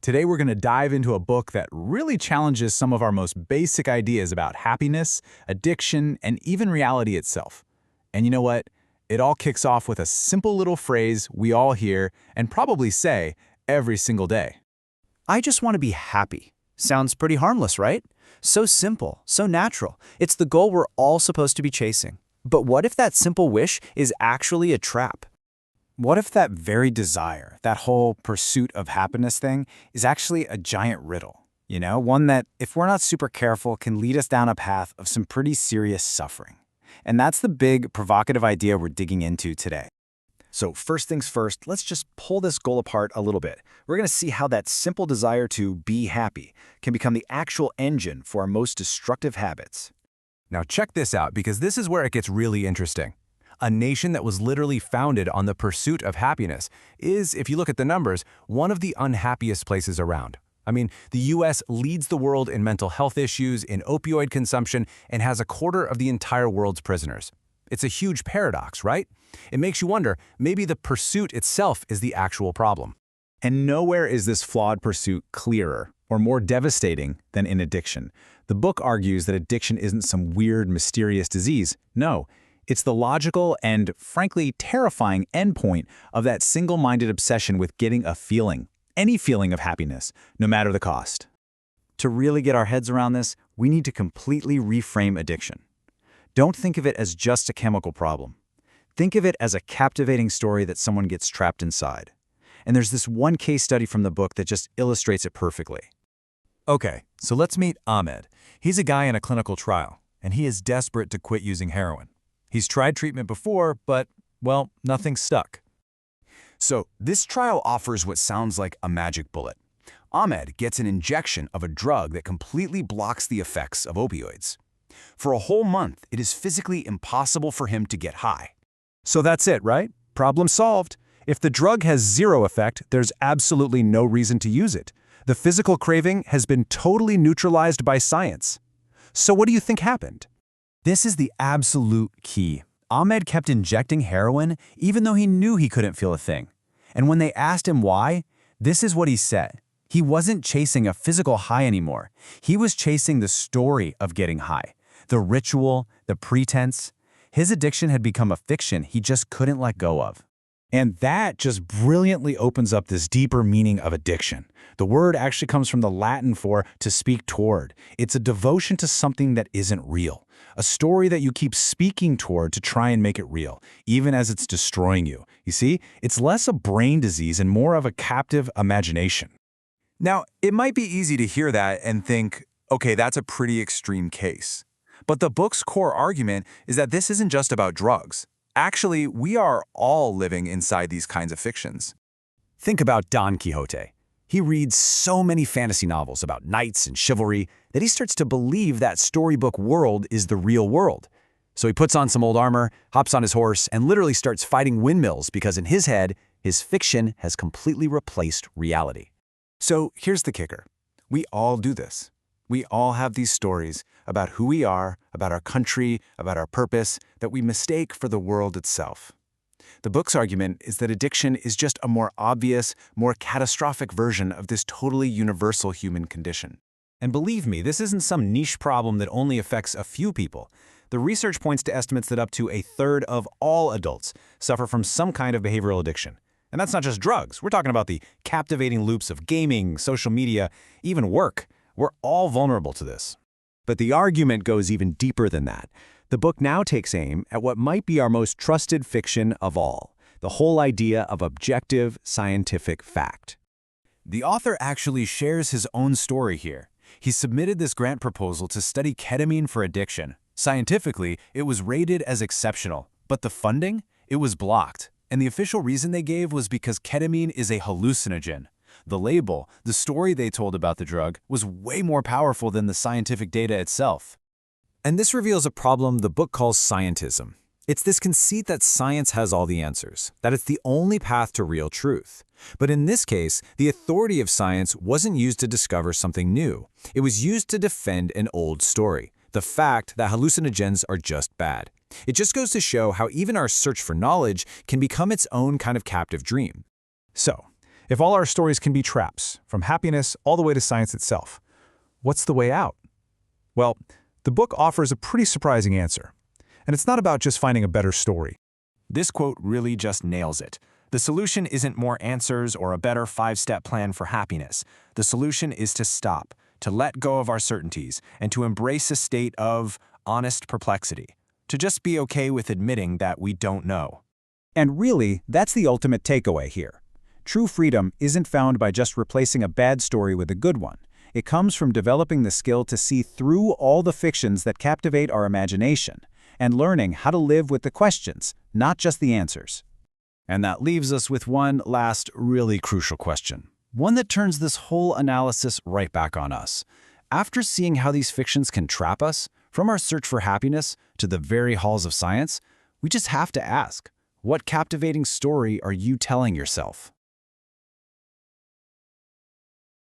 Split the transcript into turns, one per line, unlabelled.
Today we're going to dive into a book that really challenges some of our most basic ideas about happiness, addiction, and even reality itself. And you know what? It all kicks off with a simple little phrase we all hear and probably say every single day.
I just want to be happy. Sounds pretty harmless, right? So simple, so natural. It's the goal we're all supposed to be chasing. But what if that simple wish is actually a trap? What if that very desire, that whole pursuit of happiness thing, is actually a giant riddle? You know, one that, if we're not super careful, can lead us down a path of some pretty serious suffering. And that's the big, provocative idea we're digging into today. So first things first, let's just pull this goal apart a little bit. We're going to see how that simple desire to be happy can become the actual engine for our most destructive habits.
Now check this out, because this is where it gets really interesting. A nation that was literally founded on the pursuit of happiness is, if you look at the numbers, one of the unhappiest places around. I mean, the US leads the world in mental health issues, in opioid consumption, and has a quarter of the entire world's prisoners. It's a huge paradox, right? It makes you wonder, maybe the pursuit itself is the actual problem.
And nowhere is this flawed pursuit clearer or more devastating than in addiction. The book argues that addiction isn't some weird, mysterious disease. No, it's the logical and, frankly, terrifying endpoint of that single-minded obsession with getting a feeling, any feeling of happiness, no matter the cost.
To really get our heads around this, we need to completely reframe addiction. Don't think of it as just a chemical problem. Think of it as a captivating story that someone gets trapped inside. And there's this one case study from the book that just illustrates it perfectly.
Okay, so let's meet Ahmed. He's a guy in a clinical trial, and he is desperate to quit using heroin. He's tried treatment before, but, well, nothing stuck. So this trial offers what sounds like a magic bullet. Ahmed gets an injection of a drug that completely blocks the effects of opioids. For a whole month, it is physically impossible for him to get high.
So that's it, right? Problem solved. If the drug has zero effect, there's absolutely no reason to use it. The physical craving has been totally neutralized by science. So what do you think happened?
This is the absolute key. Ahmed kept injecting heroin even though he knew he couldn't feel a thing. And when they asked him why, this is what he said. He wasn't chasing a physical high anymore. He was chasing the story of getting high, the ritual, the pretense. His addiction had become a fiction he just couldn't let go of.
And that just brilliantly opens up this deeper meaning of addiction. The word actually comes from the Latin for to speak toward. It's a devotion to something that isn't real, a story that you keep speaking toward to try and make it real, even as it's destroying you. You see, it's less a brain disease and more of a captive imagination.
Now, it might be easy to hear that and think, okay, that's a pretty extreme case. But the book's core argument is that this isn't just about drugs. Actually, we are all living inside these kinds of fictions.
Think about Don Quixote. He reads so many fantasy novels about knights and chivalry that he starts to believe that storybook world is the real world. So he puts on some old armor, hops on his horse, and literally starts fighting windmills because in his head, his fiction has completely replaced reality.
So here's the kicker. We all do this. We all have these stories about who we are, about our country, about our purpose, that we mistake for the world itself. The book's argument is that addiction is just a more obvious, more catastrophic version of this totally universal human condition.
And believe me, this isn't some niche problem that only affects a few people. The research points to estimates that up to a third of all adults suffer from some kind of behavioral addiction. And that's not just drugs. We're talking about the captivating loops of gaming, social media, even work. We're all vulnerable to this.
But the argument goes even deeper than that. The book now takes aim at what might be our most trusted fiction of all, the whole idea of objective scientific fact.
The author actually shares his own story here. He submitted this grant proposal to study ketamine for addiction. Scientifically, it was rated as exceptional, but the funding? It was blocked. And the official reason they gave was because ketamine is a hallucinogen. The label, the story they told about the drug, was way more powerful than the scientific data itself.
And this reveals a problem the book calls scientism. It's this conceit that science has all the answers, that it's the only path to real truth. But in this case, the authority of science wasn't used to discover something new. It was used to defend an old story, the fact that hallucinogens are just bad. It just goes to show how even our search for knowledge can become its own kind of captive dream.
So,
If all our stories can be traps, from happiness all the way to science itself, what's the way out? Well, the book offers a pretty surprising answer. And it's not about just finding a better story.
This quote really just nails it. The solution isn't more answers or a better 5-step plan for happiness. The solution is to stop, to let go of our certainties, and to embrace a state of honest perplexity. To just be okay with admitting that we don't know.
And really, that's the ultimate takeaway here. True freedom isn't found by just replacing a bad story with a good one. It comes from developing the skill to see through all the fictions that captivate our imagination, and learning how to live with the questions, not just the answers.
And that leaves us with one last really crucial question. One that turns this whole analysis right back on us. After seeing how these fictions can trap us, from our search for happiness to the very halls of science, we just have to ask, what captivating story are you telling yourself?